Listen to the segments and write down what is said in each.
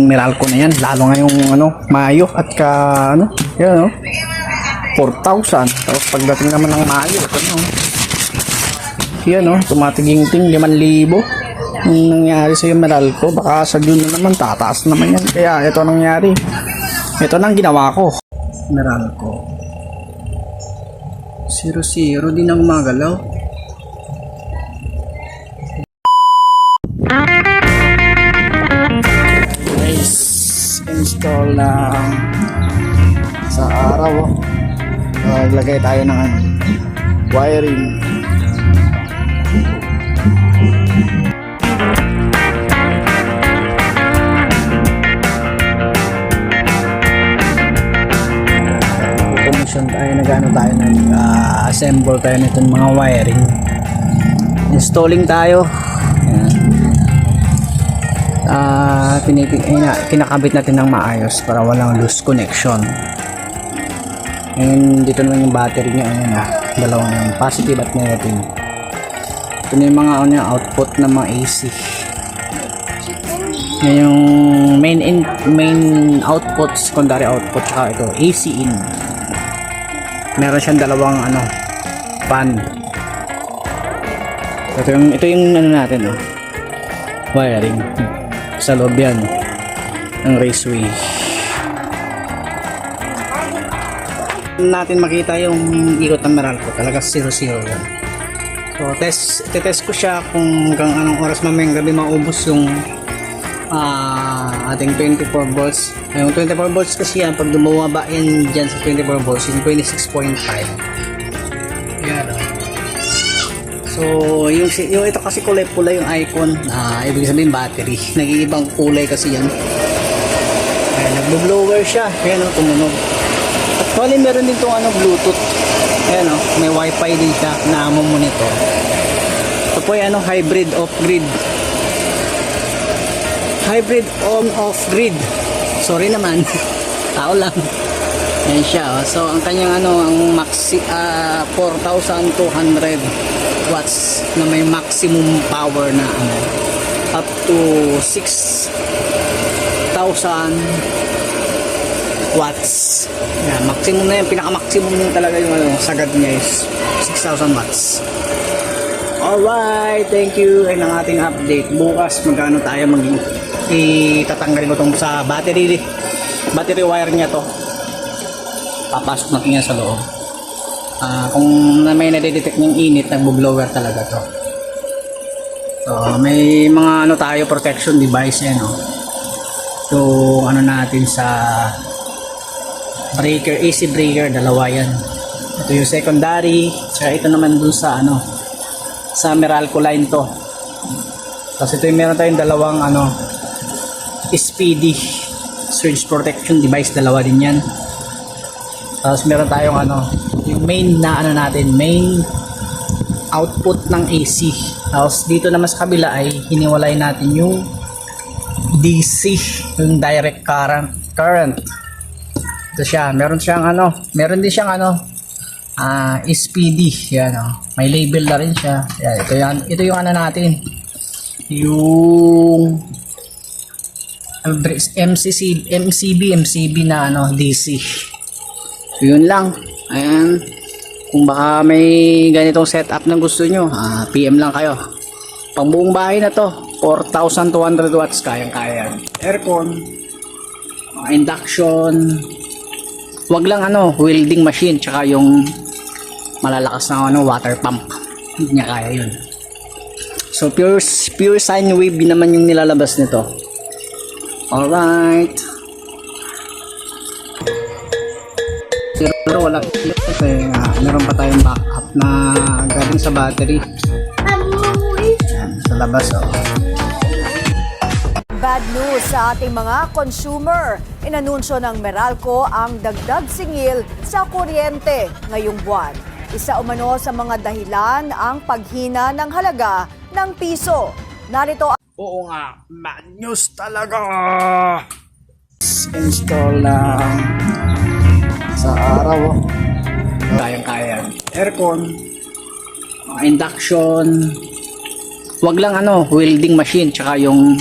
Meralco na yan, lalo ngayong Mayo at yan 4,000. Tapos pagdating naman ng Mayo, yan tumatiging-ting 5,000 yung nangyari sa yung Meralco. Baka sa June na naman tataas naman yan, kaya ito nangyari, ito nang ginawa ko. Meralco 0-0 din ang magalaw. Install lang sa araw. Maglagay tayo ng wiring. Commission tayo, nagano tayo, assemble tayo nitong mga wiring. Installing tayo. Kinakabit natin ng maayos para walang loose connection. And dito naman yung battery niya, dalawang positive at negative. Ito na yung mga output ng mga AC. Yan yung main output, secondary output, saka ito AC in. Meron siyang dalawang fan. Ito yung natin wiring sa loob yan ng raceway. Natin makita yung ikot ng Meralco, talaga 0-0 yan. So test ko siya kung hanggang anong oras mamayang gabi maubos yung ating 24 volts. Yung 24 volts kasi yan, pag bumaba yan dyan sa 24 volts, yung 26.5 yan. So yung ito kasi kulay pula yung icon, ibig sabihin battery, nag-iibang kulay kasi yan. Ayan, nagbo-blower siya, ayan tumunog. Actually meron din itong Bluetooth, ayan may wifi din siya na monitor. Ito po yung hybrid off-grid, hybrid on-off grid, sorry naman tao lang. Ayan siya, so ang kanyang ang maxi 4,200 watts na may maximum power na up to 6,000 watts. Yan, maximum na yan, pinaka-maximum yung talaga yung sagad niya is 6,000 watts. Alright, thank you. Ayun ang ating update. Bukas magkano tayo itatanggalin ko itong sa battery wire niya to. Papasok natin yan sa loob. Kung may nadidetect ng init, nagbo-blower talaga to. So may mga tayo protection device so natin sa breaker, AC breaker, dalawa yan. Ito yung secondary, saka ito naman dun sa sa Meralco line to. Tapos ito yung meron tayong dalawang SPD surge protection device, dalawa din yan. Tapos meron tayong yung main na natin, main output ng AC. Tapos dito naman sa kabila ay hiniwalay natin yung DC, yung direct current. Ito siya, meron din siyang SPD, yan may label na rin siya. Yan, ito yung natin, yung MCB na DC. So yun lang. Ayan, kung baka may ganitong setup na gusto nyo, PM lang kayo. Pang buong bahay na to, 4,200 watts, kayang-kaya. Aircon, induction, wag lang welding machine, tsaka yung malalakas na water pump, hindi niya kaya yun. So pure sine wave naman yung nilalabas nito. Alright, pero wala kasi meron pa tayong backup na galing sa battery. Ayan, sa labas Bad news sa ating mga consumer. Inanunsyo ng Meralco ang dagdag singil sa kuryente ngayong buwan. Isa umano sa mga dahilan ang paghina ng halaga ng piso. Narito ang... Oo nga, bad news talaga. Install lang sa araw. Kayang-kaya. Aircon, induction, wag lang welding machine, tsaka yung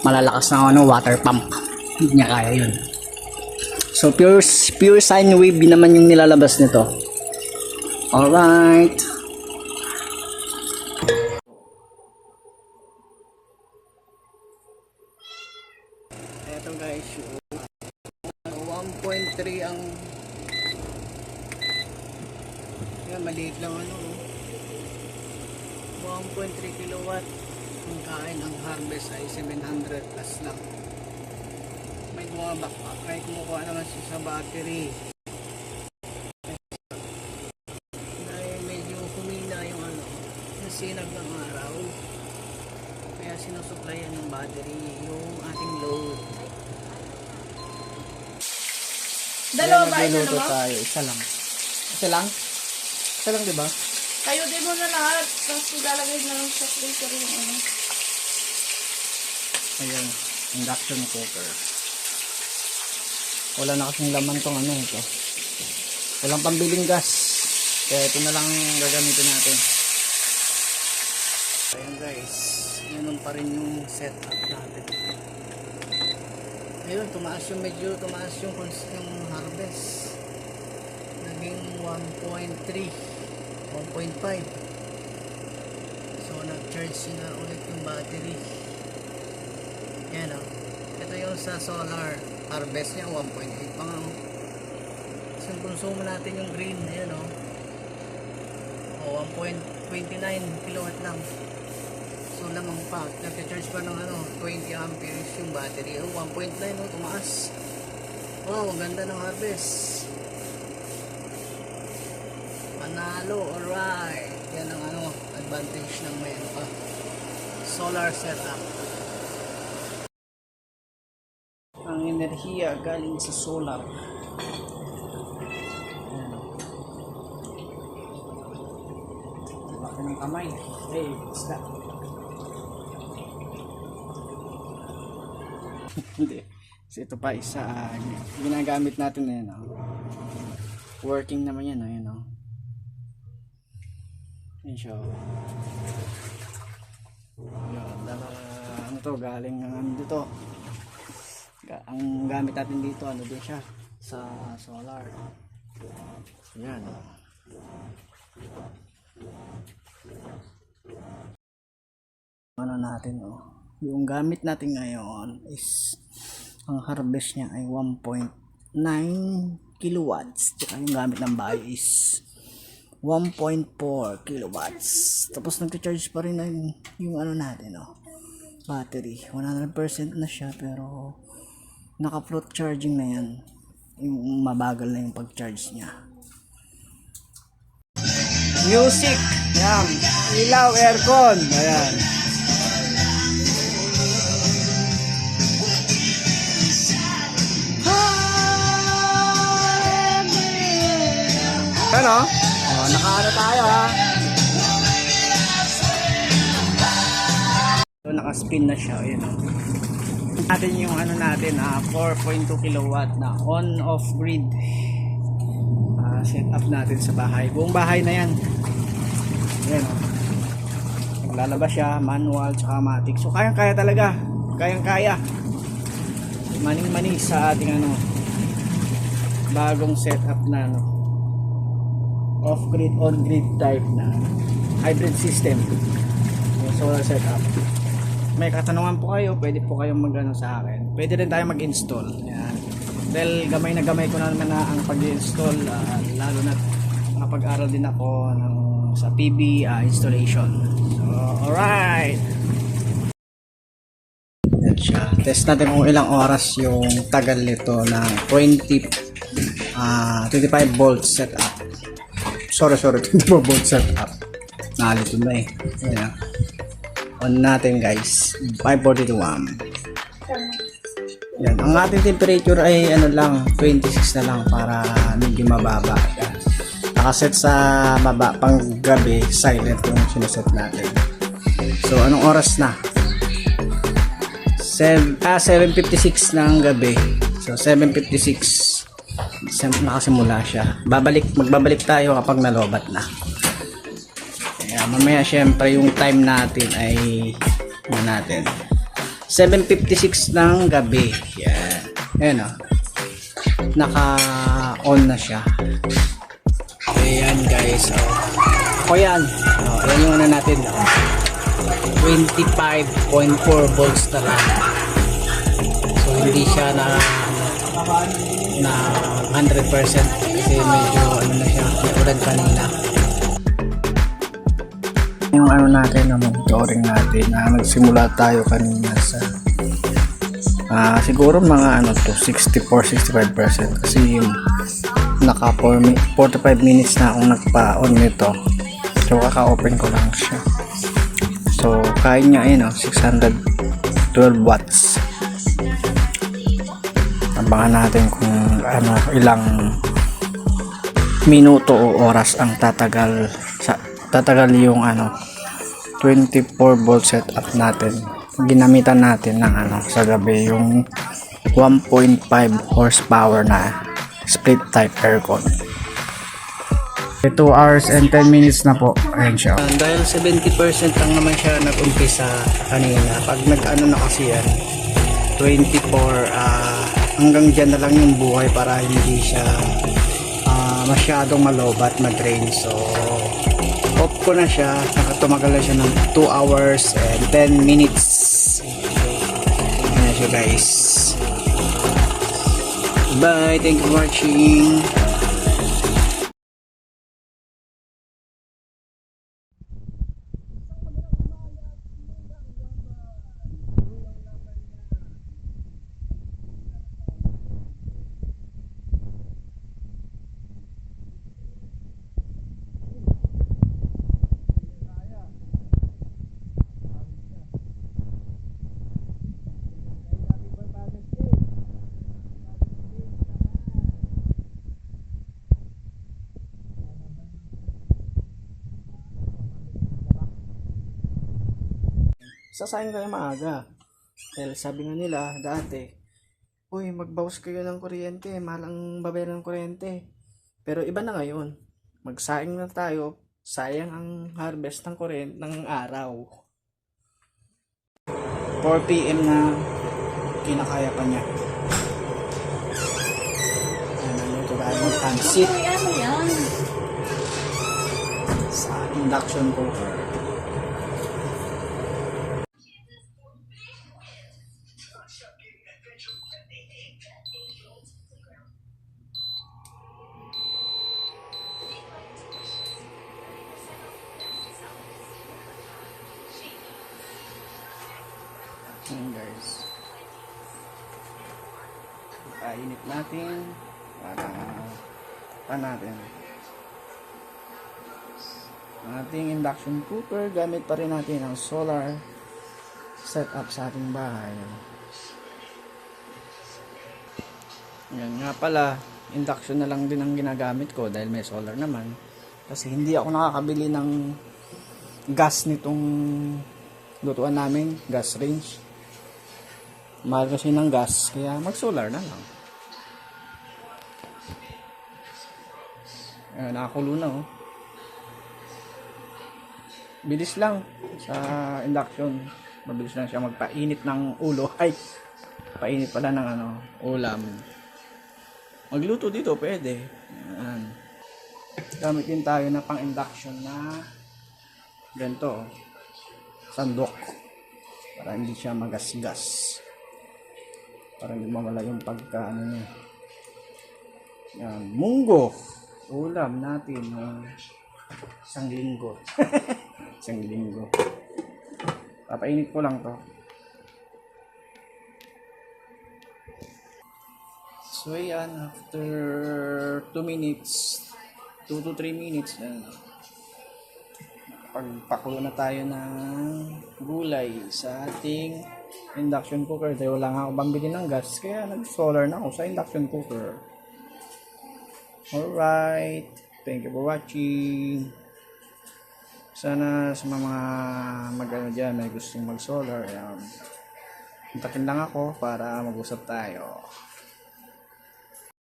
malalakas na water pump. Hindi niya kaya yun. So pure sine wave naman yung nilalabas nito. Alright. Eto guys, 1.3 ang yan, maliit lang 1.3 kilowatt ang kain. Ang harvest ay 700 plus lang. May bumabak pa, may kumukuha naman siya sa battery. Dahil medyo humina yung yung sinag ng araw, kaya sinusuplayan ng battery yung ating load. Dalawa ba ito Nagluluto naman? tayo, isa lang. Isa lang? Isa lang, diba? Kayo din mo na lahat. Tapos ilalagay na lang sa freezer yung Ayan, induction cooker. Wala na kasing laman tong ito. Walang pambiling gas. Kaya ito na lang gagamitin natin. Ayan guys, ganun pa rin yung setup natin. Ayun, medyo tumaas yung harvest. Naging 1.3, 1.5. So nag-charge na ulit yung battery. Yan o. Ito yung sa solar. Harvest niya 1.8 pa nga. So yung konsumo natin yung green. Ayan o. 1.29 kilowatt lang. So lamang pa. Nag-charge pa ng 20 amperes yung battery. 1.9 o. Tumaas. Wow, ang ganda ng harvest. Panalo. Alright. Yan ang advantage ng may solar setup. Ang enerhiya galing sa solar. Laki ng kamay. Hey, isda. Hindi. Kasi ito pa isa. Ginagamit natin na yan. Working naman yan. Ayan o. Yan siya. Ano to? Galing dito. Ang gamit natin dito din siya sa solar. Yan. Natin yung gamit natin ngayon is ang harvest niya ay 1.9 kilowatts. Tsaka yung gamit ng bahay is 1.4 kilowatts. Tapos nag-charge pa rin yung natin battery. 100% na siya pero naka-float charging na yan. Yung mabagal na yung pag-charge niya. Music! Yan. Ilaw, aircon. Ayan. Ano? Naka tayo ha. So naka-spin na siya. Ayan natin yung natin 4.2 kilowatt na on-off grid set up natin sa bahay. Buong bahay na yan. Ayan naglalabas siya, manual tsaka matic. So kayang-kaya talaga. Kayang-kaya. Maning-maning sa ating bagong setup na off-grid, on-grid type na hybrid system. Yung solar setup. May katanungan po kayo, pwede po kayong sa akin. Pwede rin tayo mag-install. Yan. Dahil gamay na gamay ko na naman ang pag-install, lalo na nakapag-aral din ako sa PV installation. So, alright! Yan siya. Test natin kung ilang oras yung tagal nito na 25 volts setup. Sorry, 24 volts setup. Nalito na Ayan. On natin guys, 542 yan, ang ating temperature ay lang 26 na lang para medyo mababa. Nakaset sa baba pang gabi, silent yung sinuset natin. So anong oras na? 7:56 ng gabi. So 7:56 nakasimula siya. Magbabalik tayo kapag nalobat na. Kaya mamaya syempre yung time natin ay natin 7:56 ng gabi. Yan. Ayan o. Naka-on na siya. Ayan guys. O yan. Yan yung ano natin. 25.4 volts na lang. So hindi siya na 100% kasi medyo ano na siya, ulan kanina. Yung ano natin na monitoring natin na nagsimula tayo kanina sa siguro mga ano to 64-65% kasi naka 45 minutes na akong nagpa-on nito, so kaka-open ko lang siya. So kaya niya ayun 612 watts. Abangan natin kung ano ilang minuto o oras ang tatagal yung ano 24 volt setup natin. Ginamitan natin ng ano sa gabi yung 1.5 horsepower na split type aircon. 2 hours and 10 minutes na po. Ayan siya. Dahil 70% lang naman siya nag-umpisa kanina. Pag nag-ano na kasi yan 24 hanggang dyan na lang yung buhay para hindi siya masyadong malobat mag-drain. So off ko na siya, nakatumagal na siya ng 2 hours and 10 minutes. Ayan siya guys. Bye, thank you for watching. Sasayin kayo maaga. Dahil sabi nga nila dati, uy, magbawas kayo ng kuryente, mahal ang babayaran ng kuryente. Pero iba na ngayon. Magsaing na tayo, sayang ang harvest ng kuryente ng araw. 4 PM na kinakaya pa niya. Ano ito tayo ng pansit sa induction cooker. Ayan guys, ipainit natin para natin ang ating induction cooker. Gamit pa rin natin ang solar setup sa ating bahay. Yan nga pala, induction na lang din ang ginagamit ko dahil may solar naman, kasi hindi ako nakakabili ng gas nitong lutuan namin, gas range. Mahal kasi ng gas, kaya mag-solar na lang. Ayan, nakakulo na oh. Bilis lang sa induction. Mabilis lang siya magpainit ng ulo. Ay, painit pala ng ano, ulam. Magluto dito, pwede. Ayan. Gamit din tayo na pang induction na ganito oh. Sandok. Para hindi siya magasgas. Para hindi mawala yung pagka ano niya. Yan, munggo. Ulam natin isang linggo. Isang linggo. Papainit ko lang to. So yan, after 2 minutes, 2 to 3 minutes, pagpakulo na tayo ng gulay sa ating induction cooker. Dahil wala nga ako pambili ng gas, kaya nag-solar na ako sa induction cooker. Alright, thank you for watching. Sana sa mga mag-ano dyan, may gustong mag-solar, kontakin lang ako para mag-usap tayo.